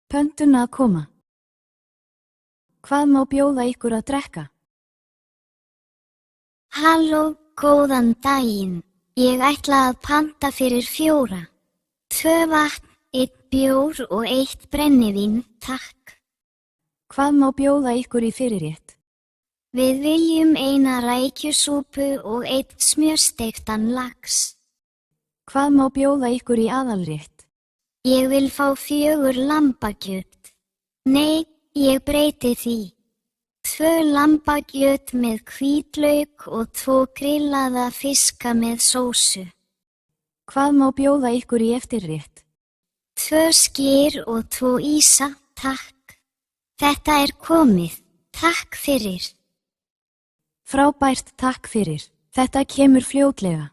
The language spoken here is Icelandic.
Pöntun að koma. Hvað má bjóða ykkur að drekka? Halló, góðan daginn. Ég ætla að panta fyrir 4. 2 vatn, 1 bjór og 1 brennivín, takk. Hvað má bjóða ykkur í fyrirrétt? Við viljum eina rækjusúpu og 1 smjörsteiktan lax. Hvað má bjóða ykkur í aðalrétt? Ég vil fá 4 lambakjöt. Nei, ég breyti því. 2 lambakjöt með hvítlauk og 2 grillaða fiska með sósu. Hvað má bjóða ykkur í eftirrétt? 2 skyr og 2 ísa, takk. Þetta er komið. Takk fyrir. Frábært, takk fyrir. Þetta kemur fljótlega.